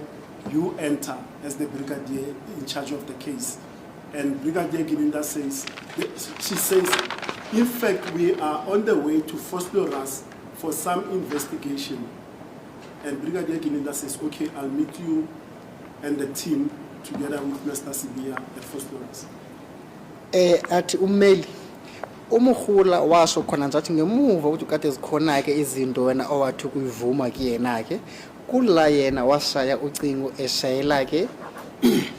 you enter as the brigadier in charge of the case. And Brigadier Gininda says, she says, in fact, we are on the way to Fosloras for some investigation. And Brigadier Gininda says, okay, I'll meet you and the team together with Mr. Sibia at Fosloras. Athi ummeli umuhula washo khona nje athi ngemuva ukuthi kade zikhona ke izinto wena owathi kuyivuma kuyena ke kula yena washaya ucingo eshayela ke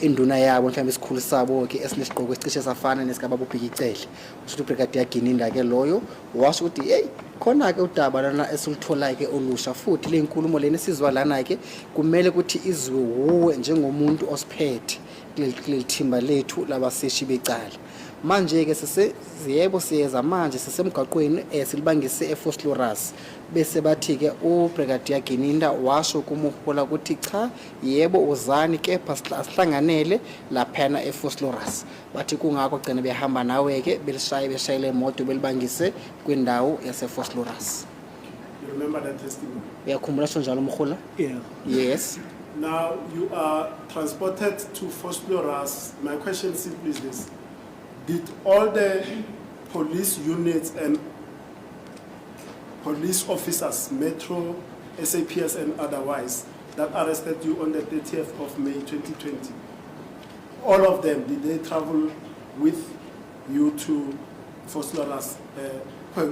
induna yabo mhlawumbe isikhulu sabo ke esinesiqoko esicishe safana nesikababa uBhikicele uthi Brigadier Gininda ke loyo washo ukuthi hey khona ke udaba lana esiluthola ke olusha futhi le nkulumo lena sizwa lana ke kumele ukuthi izwe wuwe njengomuntu osiphethe kuleli thimba lethu labaseshi becala manje ke yebo siyeza manje sisemgaqweni silibangise eFosloras bese bathi ke uBrigadier Gininda washo kumuhola ukuthi cha yebo uzani kepha sihlanganele laphana eFosloras bathi kungakho gcina behamba nawe ke beshayele imoto belibangise kwindawo yaseFosloras. You remember that testimony? Uyakhumbula njalo umhola? Yeah. Yes. Now you are transported to Fosloras. My question simply is this. Did all the police units and police officers, Metro, SAPS and otherwise, that arrested you on the 30th of May 2020, all of them, did they travel with you to Fosloras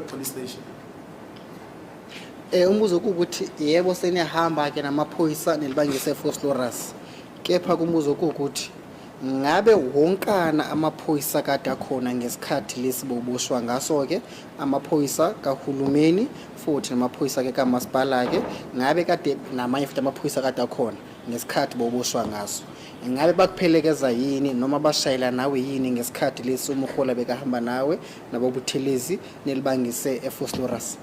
police station? Umbuzo ukuthi yebo seniyahamba ke namaphoyisa nelibangise eFosloras kepha kumbuzo ukuthi ngabe wonkana amaphoyisa kade akhona ngesikhathi lesiboboshwa ngaso ke amaphoyisa kahulumeni futhi namaphoyisa ke kamasipala ke ngabe kade namanye futhi amaphoyisa kade akhona ngesikhathi boboshwa ngaso ngabe bakuphelekeza yini noma bashayela nawe yini ngesikhathi lesi umuhola bekahamba nawe nabobuthelezi nelibangise eFosloras?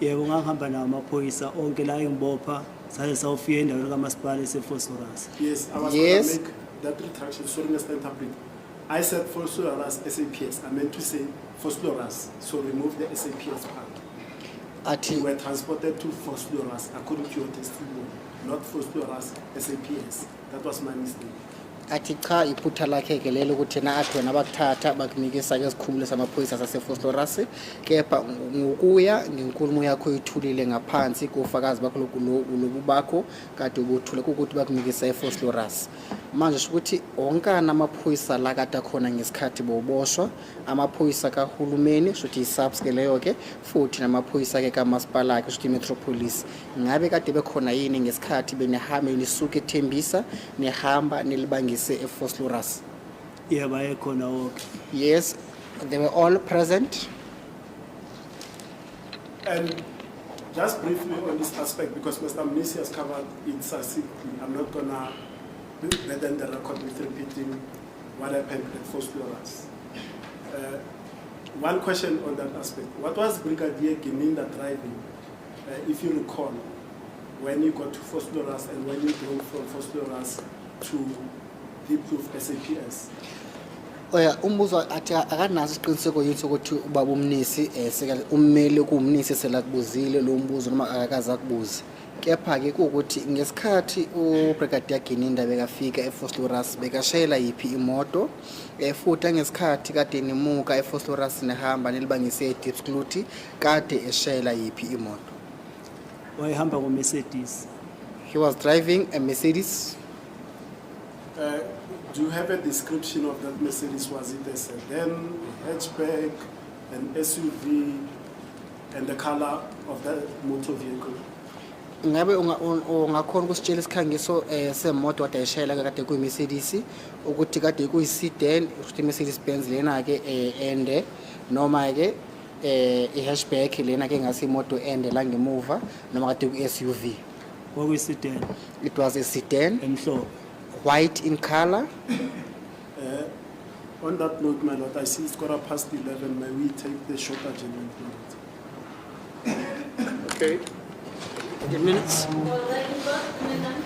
Yebo ngahamba nawo amaphoyisa onke la engibopha saye sawufika endaweni kamasipala eseFosloras. Yes, I was Yes. going to make that retraction. Sorry, Mr. Interpreter. I said Fosloras SAPS. I meant to say Fosloras. So remove the SAPS part. Athi You were transported to Fosloras according to your testimony, not Fosloras SAPS. That was my mistake. athi cha iphutha lakhe ke lelo ukuthi na athi wena bakuthatha bakunikisa ke isikhumulo samaphoyisa saseFosloras kepha ngokuya ngenkulumo yakho ithulile ngaphansi kofakazi bakho lobu bakho kade ubuthule ukuthi bakunikisa eFosloras manje ukuthi onkana amaphoyisa la kade akhona ngesikhathi boboshwa amaphoyisa kahulumeni shothi isubs ke leyo ke futhi namaphoyisa ke kamasipala ke shothi Metropolis ngabe kade bekhona yini ngesikhathi benihamba nisuke eThembisa nehamba nelibangise eFosloras? Yebo ayekhona wonke. Yes, they were all present. And just briefly on this aspect, because Mr. Mnisi has covered it succinctly, I'm not going to burden the record with repeating what happened at Fosloras. One question on that aspect. What was Brigadier Gininda driving, if you recall, when you got to Fosloras and when you drove from Fosloras to Diepkloof SAPS? Oya umbuzo athi akanaso isiqiniseko yithi ukuthi ubaba uMnisi seka ummeli kuMnisi selakubuzile lo mbuzo noma akakaza kubuza kepha ke ukuthi ngesikhathi uBrigadier Gininda bekafika eFosloras bekashayela yipi imoto futhi ngesikhathi kade nimuka eFosloras nehamba nelibangise eDiepkloof kade eshayela yipi imoto? Wayehamba ngoMercedes. He was driving a Mercedes. Do you have a description of that Mercedes? Was it a sedan, hatchback, an SUV, and the color of that motor vehicle? Ngabe ungakhona ukusitshela isikhangiso semoto kade eshayela kade kuyiMercedes ukuthi kade kuyisedan ukuthi Mercedes Benz lena ke ende noma ke hatchback lena ke ngasi imoto ende la ngemuva noma kade ku SUV? Kwakuyisedan It was a sedan, emhlophe. white in color. On that note, my lord, I see it's 11:15. May we take the short agenda? Okay. 10 minutes. Well, let me vote, and then